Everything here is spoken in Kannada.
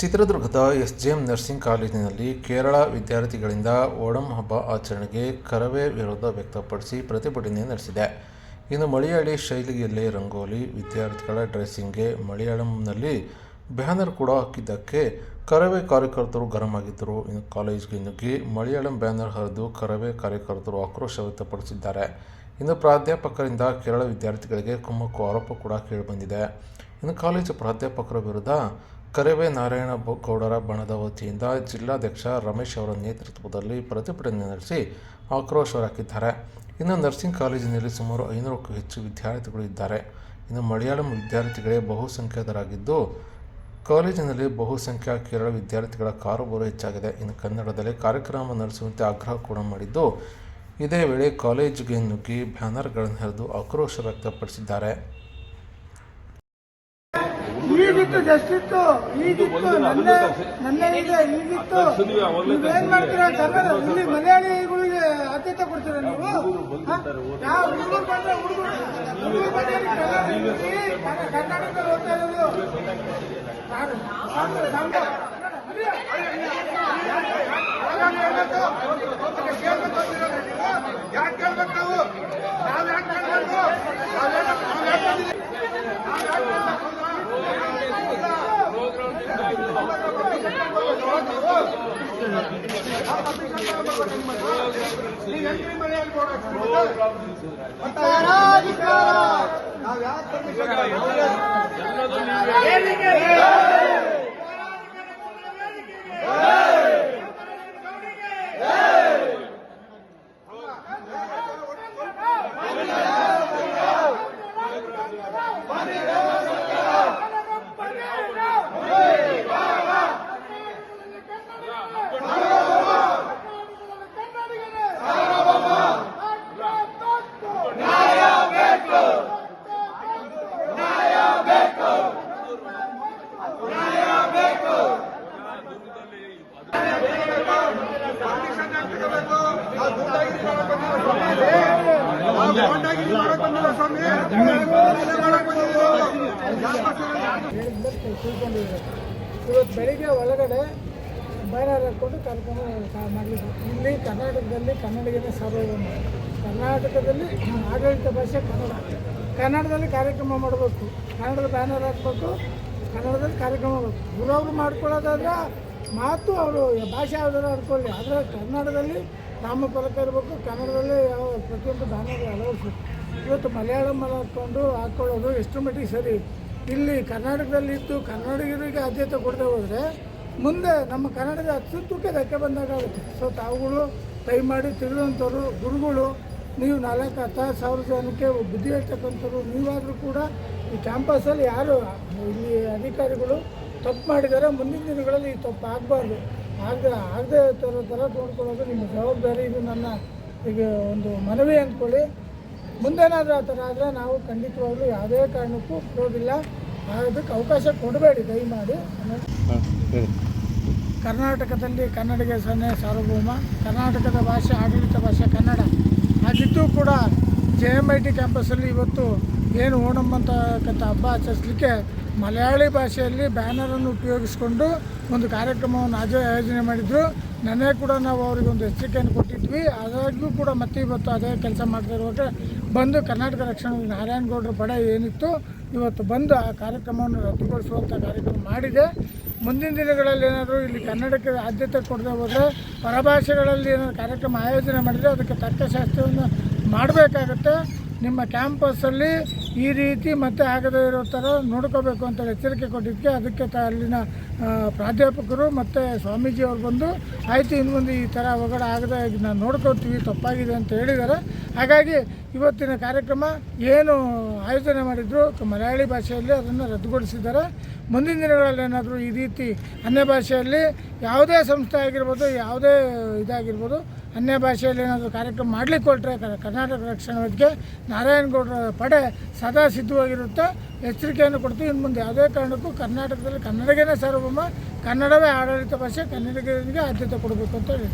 ಚಿತ್ರದುರ್ಗದ ಎಸ್ಜೆಎಂ ನರ್ಸಿಂಗ್ ಕಾಲೇಜಿನಲ್ಲಿ ಕೇರಳ ವಿದ್ಯಾರ್ಥಿಗಳಿಂದ ಓಣಂ ಹಬ್ಬ ಆಚರಣೆಗೆ ಕರವೇ ವಿರೋಧ ವ್ಯಕ್ತಪಡಿಸಿ ಪ್ರತಿಭಟನೆ ನಡೆಸಿದೆ. ಇನ್ನು ಮಲಯಾಳಿ ಶೈಲಿಯಲ್ಲೇ ರಂಗೋಲಿ, ವಿದ್ಯಾರ್ಥಿಗಳ ಡ್ರೆಸ್ಸಿಂಗ್ಗೆ ಮಲಯಾಳಂನಲ್ಲಿ ಬ್ಯಾನರ್ ಕೂಡ ಹಾಕಿದ್ದಕ್ಕೆ ಕರವೇ ಕಾರ್ಯಕರ್ತರು ಗರಂ ಆಗಿದ್ದರು. ಇನ್ನು ಕಾಲೇಜಿಗೆ ನುಗ್ಗಿ ಮಲಯಾಳಂ ಬ್ಯಾನರ್ ಹರಿದು ಕರವೇ ಕಾರ್ಯಕರ್ತರು ಆಕ್ರೋಶ ವ್ಯಕ್ತಪಡಿಸಿದ್ದಾರೆ. ಇನ್ನು ಪ್ರಾಧ್ಯಾಪಕರಿಂದ ಕೇರಳ ವಿದ್ಯಾರ್ಥಿಗಳಿಗೆ ಕುಮ್ಮಕ್ಕು ಆರೋಪ ಕೂಡ ಕೇಳಿಬಂದಿದೆ. ಇನ್ನು ಕಾಲೇಜು ಪ್ರಾಧ್ಯಾಪಕರ ವಿರುದ್ಧ ಕರವೇ ನಾರಾಯಣ ಗೌಡರ ಬಣದ ವತಿಯಿಂದ ಜಿಲ್ಲಾಧ್ಯಕ್ಷ ರಮೇಶ್ ಅವರ ನೇತೃತ್ವದಲ್ಲಿ ಪ್ರತಿಭಟನೆ ನಡೆಸಿ ಆಕ್ರೋಶ ಹೊರಹಾಕಿದ್ದಾರೆ. ಇನ್ನು ನರ್ಸಿಂಗ್ ಕಾಲೇಜಿನಲ್ಲಿ ಸುಮಾರು 500ಕ್ಕೂ ಹೆಚ್ಚು ವಿದ್ಯಾರ್ಥಿಗಳು ಇದ್ದಾರೆ. ಇನ್ನು ಮಲಯಾಳಂ ವಿದ್ಯಾರ್ಥಿಗಳೇ ಬಹುಸಂಖ್ಯಾತರಾಗಿದ್ದು ಕಾಲೇಜಿನಲ್ಲಿ ಬಹುಸಂಖ್ಯಾ ಕೇರಳ ವಿದ್ಯಾರ್ಥಿಗಳ ಕಾರುಬಾರು ಹೆಚ್ಚಾಗಿದೆ. ಇನ್ನು ಕನ್ನಡದಲ್ಲಿ ಕಾರ್ಯಕ್ರಮ ನಡೆಸುವಂತೆ ಆಗ್ರಹ ಕೂಡ ಮಾಡಿದ್ದು, ಇದೇ ವೇಳೆ ಕಾಲೇಜಿಗೆ ನುಗ್ಗಿ ಬ್ಯಾನರ್ಗಳನ್ನು ಹರಿದು ಆಕ್ರೋಶ ವ್ಯಕ್ತಪಡಿಸಿದ್ದಾರೆ. ಈಗಿತ್ತು ಜಸ್ಟಿತ್ತು ಈಗಿತ್ತು ನನ್ನ ಈಗ ಈಗಿತ್ತು ನೀವೇನ್ ಮಾಡ್ತೀರಾ? ಕನ್ನಡ ಇಲ್ಲಿ ಮಲಯಾಳಿಗಳಿಗೆ ಆದ್ಯತೆ ಕೊಡ್ತೀರಾ ನೀವು? ಯಾವ ಹುಡುಗರು ಬಂದ್ರೆ ಹುಡುಗರು ಕರ್ನಾಟಕದಲ್ಲಿ ಹೋಗ್ತಾ ಇರೋದು ಯಾಕೆ ಕೇಳ್ಬೇಕು ನಾವು? ನಾವ್ ಯಾಕೆ ಕೇಳ್ಬೇಕು? ಇವತ್ತು ಬೆಳಿಗ್ಗೆ ಒಳಗಡೆ ಬ್ಯಾನರ್ ಹಾಕ್ಕೊಂಡು ಕಾರ್ಯಕ್ರಮ ಮಾಡಲಿಕ್ಕೆ ಇಲ್ಲಿ ಕರ್ನಾಟಕದಲ್ಲಿ ಕನ್ನಡಿಗನೇ ಸಾರ್ವಭೌಮ. ಕರ್ನಾಟಕದಲ್ಲಿ ಆಡಳಿತ ಭಾಷೆ ಕನ್ನಡ. ಕನ್ನಡದಲ್ಲಿ ಕಾರ್ಯಕ್ರಮ ಮಾಡಬೇಕು, ಕನ್ನಡದ ಬ್ಯಾನರ್ ಹಾಕಬೇಕು, ಕನ್ನಡದಲ್ಲಿ ಕಾರ್ಯಕ್ರಮ ಮಾಡಬೇಕು. ಗುರವರು ಮಾಡ್ಕೊಳ್ಳೋದಾದ್ರೆ ಮಾತು ಅವರು ಭಾಷೆ ಯಾವುದಾದ್ರು ಆಡ್ಕೊಳ್ಳಿ, ಆದರೆ ಕನ್ನಡದಲ್ಲಿ ನಾಮಫಲಕ ಇರಬೇಕು, ಕನ್ನಡದಲ್ಲಿ ಯಾವ ಪ್ರತಿಯೊಂದು ಬ್ಯಾನರ್ ಅಳವಡಿಸ್ಬೇಕು. ಇವತ್ತು ಮಲಯಾಳಂ ಹಾಕ್ಕೊಳ್ಳೋದು ಎಷ್ಟು ಮಟ್ಟಿಗೆ ಸರಿ? ಇಲ್ಲಿ ಕರ್ನಾಟಕದಲ್ಲಿ ಇದ್ದು ಕನ್ನಡಿಗರಿಗೆ ಆದ್ಯತೆ ಕೊಡದೆ ಹೋದರೆ ಮುಂದೆ ನಮ್ಮ ಕನ್ನಡದ ಅಸ್ತಿತ್ವಕ್ಕೆ ಧಕ್ಕೆ ಬಂದಾಗುತ್ತೆ. ಸೊ ತಾವುಗಳು ದಯಮಾಡಿ ತಿಳಿದಂಥವ್ರು ಗುರುಗಳು, ನೀವು 4,000 ಜನಕ್ಕೆ ಬುದ್ಧಿ ಹೇಳ್ತಕ್ಕಂಥವ್ರು ನೀವಾದರೂ ಕೂಡ ಈ ಕ್ಯಾಂಪಸಲ್ಲಿ ಯಾರು ಇಲ್ಲಿ ಅಧಿಕಾರಿಗಳು ತಪ್ಪು ಮಾಡಿದ್ದಾರೆ, ಮುಂದಿನ ದಿನಗಳಲ್ಲಿ ಈ ತಪ್ಪು ಆಗಬಾರ್ದು, ಆಗದೆ ಥರ ನೋಡ್ಕೊಳ್ಳೋದು ನಿಮ್ಮ ಜವಾಬ್ದಾರಿ. ಇದು ನನ್ನ ಈಗ ಒಂದು ಮನವಿ ಅಂದ್ಕೊಳ್ಳಿ. ಮುಂದೇನಾದರೂ ಆ ಥರ ಆದರೆ ನಾವು ಖಂಡಿತವಾಗ್ಲೂ ಯಾವುದೇ ಕಾರಣಕ್ಕೂ ಕೊಡೋದಿಲ್ಲ. ಅದಕ್ಕೆ ಅವಕಾಶ ಕೊಡಬೇಡಿ ದಯಮಾಡಿ. ಕರ್ನಾಟಕದಲ್ಲಿ ಕನ್ನಡಿಗ ಸಾರ್ವಭೌಮ, ಕರ್ನಾಟಕದ ಭಾಷೆ ಆಡಳಿತ ಭಾಷೆ ಕನ್ನಡ ಆಗಿದ್ದು ಕೂಡ JMIT ಕ್ಯಾಂಪಸ್ಸಲ್ಲಿ ಇವತ್ತು ಏನು ಓಣಂ ಅಂತಕ್ಕಂಥ ಹಬ್ಬ ಆಚರಿಸಲಿಕ್ಕೆ ಮಲಯಾಳಿ ಭಾಷೆಯಲ್ಲಿ ಬ್ಯಾನರನ್ನು ಉಪಯೋಗಿಸ್ಕೊಂಡು ಒಂದು ಕಾರ್ಯಕ್ರಮವನ್ನು ಆಯೋಜನೆ ಮಾಡಿದರು. ನೆನ್ನೆ ಕೂಡ ನಾವು ಅವರಿಗೆ ಒಂದು ಎಚ್ಚರಿಕೆಯನ್ನು ಕೊಟ್ಟಿದ್ವಿ. ಆದಾಗ್ಯೂ ಕೂಡ ಮತ್ತೆ ಇವತ್ತು ಅದೇ ಕೆಲಸ ಮಾಡ್ತಾ ಇರುವಾಗ ಬಂದು ಕರ್ನಾಟಕ ರಕ್ಷಣಾ ನಾರಾಯಣಗೌಡರ ಪಡೆ ಏನಿತ್ತು ಇವತ್ತು ಬಂದು ಆ ಕಾರ್ಯಕ್ರಮವನ್ನು ರದ್ದುಗೊಳಿಸುವಂಥ ಕಾರ್ಯಕ್ರಮ ಮಾಡಿದೆ. ಮುಂದಿನ ದಿನಗಳಲ್ಲಿ ಏನಾದರೂ ಇಲ್ಲಿ ಕನ್ನಡಕ್ಕೆ ಆದ್ಯತೆ ಕೊಡದೆ ಹೋದರೆ ಪರಭಾಷೆಗಳಲ್ಲಿ ಏನಾದರೂ ಕಾರ್ಯಕ್ರಮ ಆಯೋಜನೆ ಮಾಡಿದರೆ ಅದಕ್ಕೆ ತರ್ಕಶಾಸ್ತ್ರವನ್ನು ಮಾಡಬೇಕಾಗತ್ತೆ. ನಿಮ್ಮ ಕ್ಯಾಂಪಸ್ಸಲ್ಲಿ ಈ ರೀತಿ ಮತ್ತೆ ಆಗದೇ ಇರೋ ಥರ ನೋಡ್ಕೋಬೇಕು ಅಂತ ಎಚ್ಚರಿಕೆ ಕೊಟ್ಟಿದ್ದಕ್ಕೆ ಅದಕ್ಕೆ ಅಲ್ಲಿನ ಪ್ರಾಧ್ಯಾಪಕರು ಮತ್ತು ಸ್ವಾಮೀಜಿ ಅವ್ರು ಬಂದು ಆಯಿತು ಇನ್ನು ಮುಂದೆ ಈ ಥರ ಒಗಡೆ ಆಗದೆ ನಾವು ನೋಡ್ಕೊತೀವಿ, ತಪ್ಪಾಗಿದೆ ಅಂತ ಹೇಳಿದ್ದಾರೆ. ಹಾಗಾಗಿ ಇವತ್ತಿನ ಕಾರ್ಯಕ್ರಮ ಏನು ಆಯೋಜನೆ ಮಾಡಿದ್ರು ಮಲಯಾಳಿ ಭಾಷೆಯಲ್ಲಿ ಅದನ್ನು ರದ್ದುಗೊಳಿಸಿದ್ದಾರೆ. ಮುಂದಿನ ದಿನಗಳಲ್ಲಿ ಏನಾದರೂ ಈ ರೀತಿ ಅನ್ಯ ಭಾಷೆಯಲ್ಲಿ ಯಾವುದೇ ಸಂಸ್ಥೆ ಆಗಿರ್ಬೋದು, ಯಾವುದೇ ಇದಾಗಿರ್ಬೋದು, ಅನ್ಯ ಭಾಷೆಯಲ್ಲಿ ಏನಾದರೂ ಕಾರ್ಯಕ್ರಮ ಮಾಡಲಿಕ್ಕೆ ಹೊರಟ್ರೆ ಕರ್ನಾಟಕ ರಕ್ಷಣಾ ವೇದಿಕೆ ನಾರಾಯಣಗೌಡರ ಪಡೆ ಸದಾ ಸಿದ್ಧವಾಗಿರುತ್ತೆ. ಎಚ್ಚರಿಕೆಯನ್ನು ಕೊಡ್ತೀವಿ. ಇನ್ನು ಮುಂದೆ ಯಾವುದೇ ಕಾರಣಕ್ಕೂ ಕರ್ನಾಟಕದಲ್ಲಿ ಕನ್ನಡಿಗನೇ ಸಾರ್ವಭೌಮ, ಕನ್ನಡವೇ ಆಡಳಿತ ಭಾಷೆ, ಕನ್ನಡಿಗರಿಗೆ ಆದ್ಯತೆ ಕೊಡಬೇಕು ಅಂತ ಹೇಳಿ.